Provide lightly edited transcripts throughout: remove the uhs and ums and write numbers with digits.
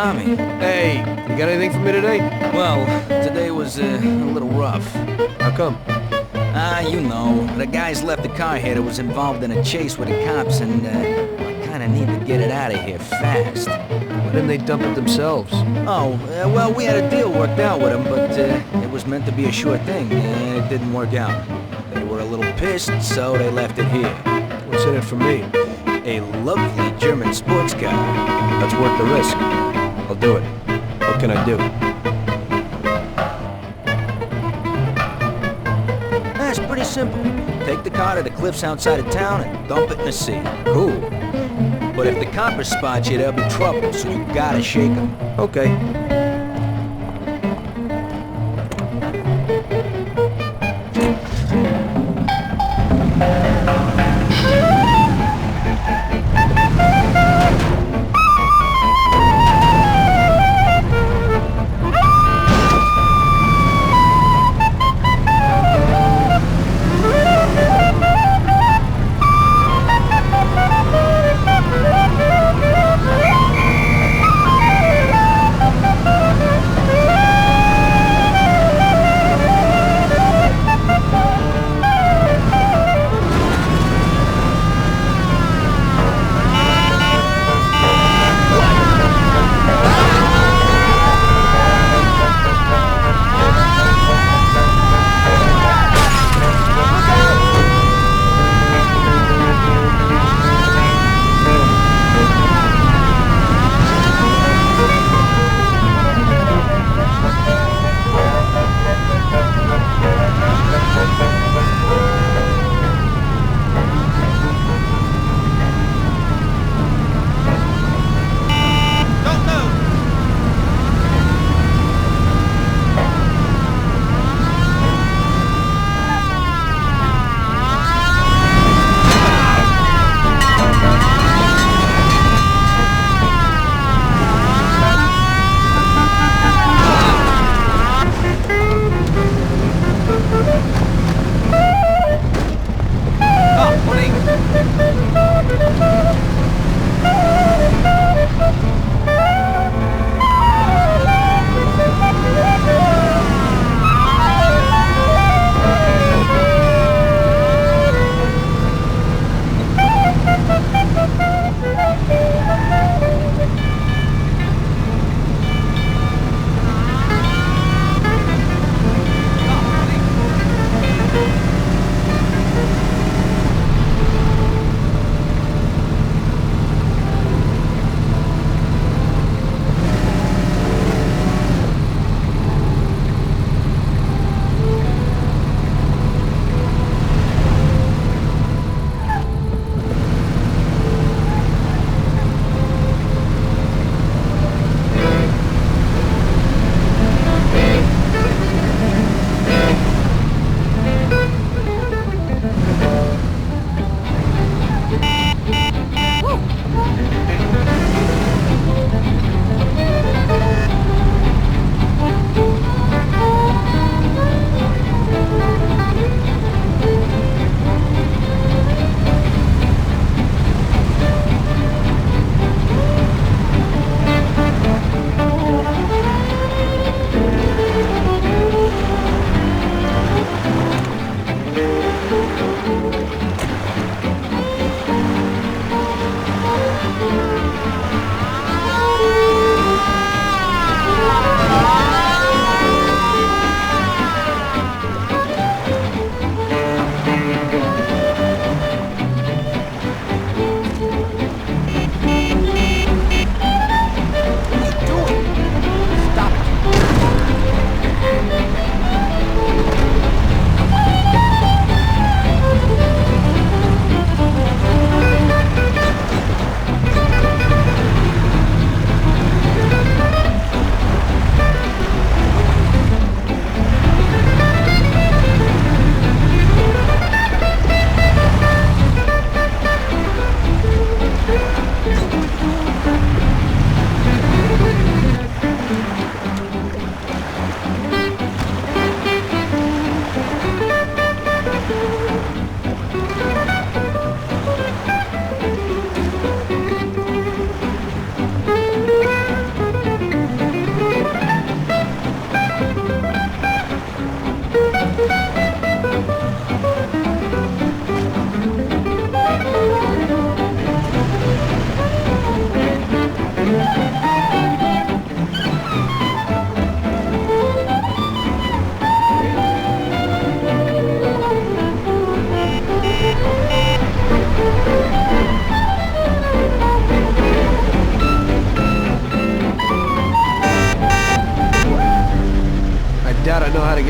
Tommy. Hey, you got anything for me today? Well, today was a little rough. How come? You know, the guys left the car here that was involved in a chase with the cops, and I kinda need to get it out of here fast. Why didn't they dump it themselves? Oh, well, we had a deal worked out with them, but it was meant to be a sure thing, and it didn't work out. They were a little pissed, so they left it here. What's in it for me? A lovely German sports car. That's worth the risk. I'll do it. What can I do? It's pretty simple. Take the car to the cliffs outside of town and dump it in the sea. Cool. But if the coppers spot you, there'll be trouble, so you gotta shake them. Okay.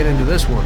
into this one.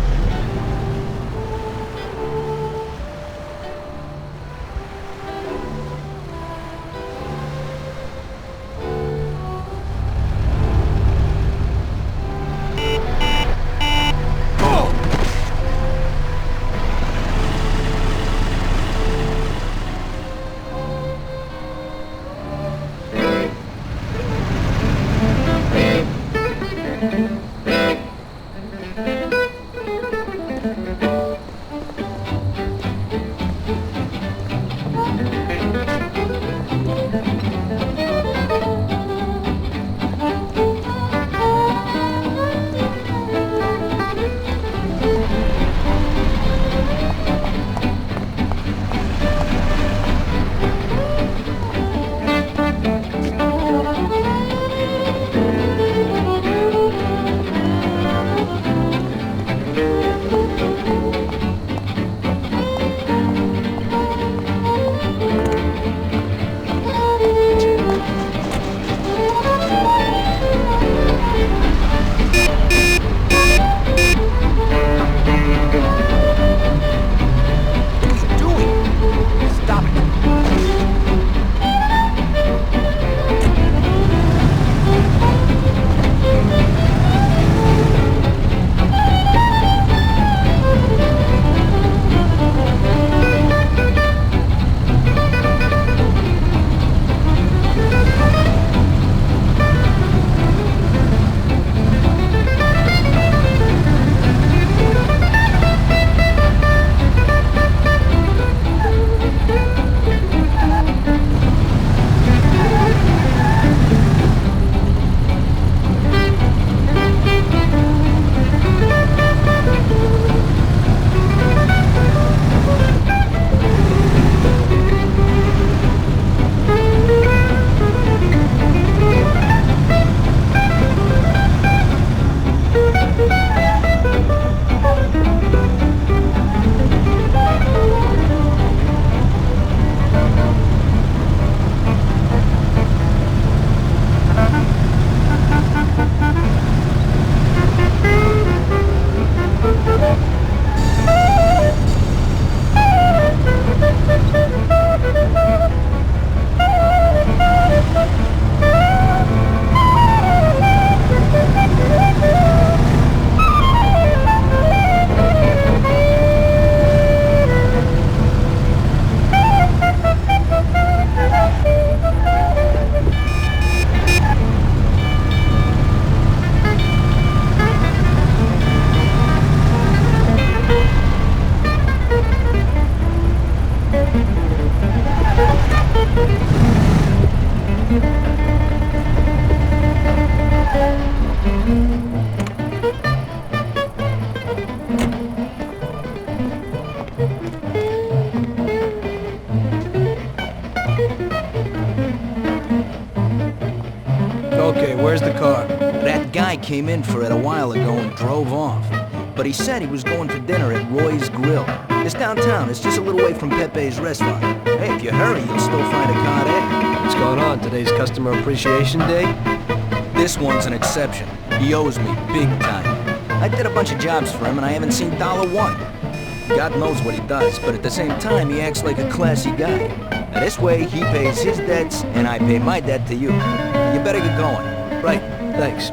Okay, where's the car? That guy came in for it a while ago and drove off. But he said he was going for dinner at Roy's Grill. It's downtown. It's just a little way from Pepe's restaurant. Hey, if you hurry, you'll still find a car there. What's going on? Today's Customer Appreciation Day? This one's an exception. He owes me big time. I did a bunch of jobs for him and I haven't seen $1. God knows what he does, but at the same time, he acts like a classy guy. Now, this way, he pays his debts and I pay my debt to you. You better get going. Right, thanks.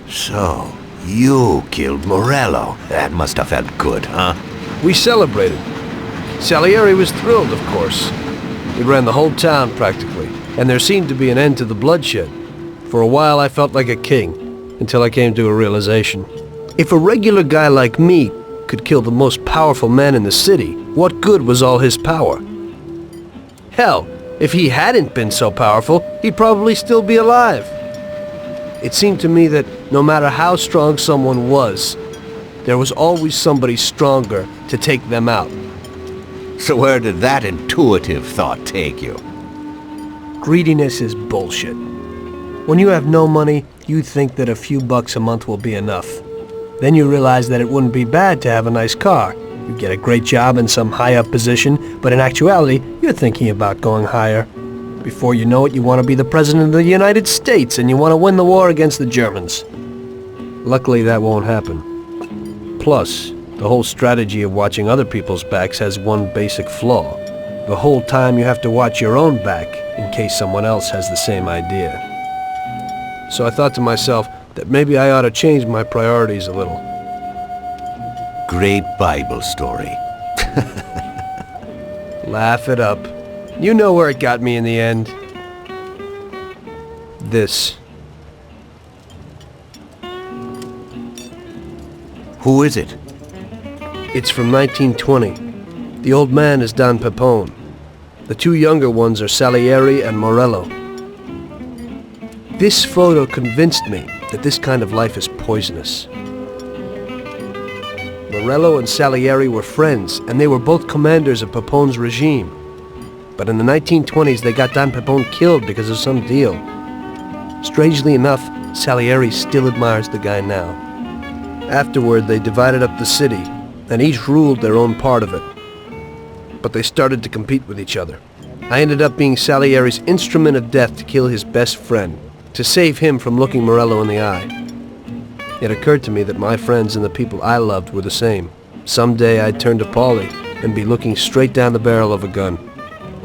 So, you killed Morello. That must have felt good, huh? We celebrated. Salieri was thrilled, of course. He ran the whole town, practically, and there seemed to be an end to the bloodshed. For a while, I felt like a king, until I came to a realization. If a regular guy like me could kill the most powerful man in the city, what good was all his power? Hell, if he hadn't been so powerful, he'd probably still be alive. It seemed to me that no matter how strong someone was, there was always somebody stronger to take them out. So where did that intuitive thought take you? Greediness is bullshit. When you have no money, you think that a few bucks a month will be enough. Then you realize that it wouldn't be bad to have a nice car. You get a great job in some high-up position, but in actuality, you're thinking about going higher. Before you know it, you want to be the President of the United States, and you want to win the war against the Germans. Luckily, that won't happen. Plus, the whole strategy of watching other people's backs has one basic flaw. The whole time you have to watch your own back in case someone else has the same idea. So I thought to myself that maybe I ought to change my priorities a little. Great Bible story. Laugh it up. You know where it got me in the end. This. Who is it? It's from 1920. The old man is Don Pepone. The two younger ones are Salieri and Morello. This photo convinced me that this kind of life is poisonous. Morello and Salieri were friends, and they were both commanders of Pepone's regime. But in the 1920s, they got Don Pepone killed because of some deal. Strangely enough, Salieri still admires the guy now. Afterward, they divided up the city, and each ruled their own part of it. But they started to compete with each other. I ended up being Salieri's instrument of death to kill his best friend, to save him from looking Morello in the eye. It occurred to me that my friends and the people I loved were the same. Someday I'd turn to Paulie and be looking straight down the barrel of a gun.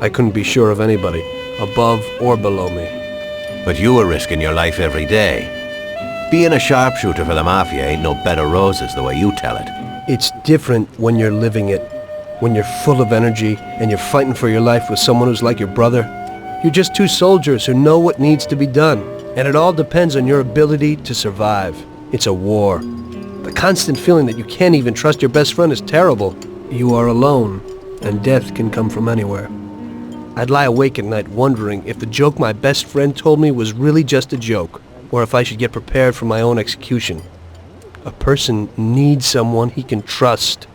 I couldn't be sure of anybody, above or below me. But you were risking your life every day. Being a sharpshooter for the Mafia ain't no bed of roses the way you tell it. It's different when you're living it. When you're full of energy and you're fighting for your life with someone who's like your brother. You're just two soldiers who know what needs to be done. And it all depends on your ability to survive. It's a war. The constant feeling that you can't even trust your best friend is terrible. You are alone, and death can come from anywhere. I'd lie awake at night wondering if the joke my best friend told me was really just a joke, or if I should get prepared for my own execution. A person needs someone he can trust.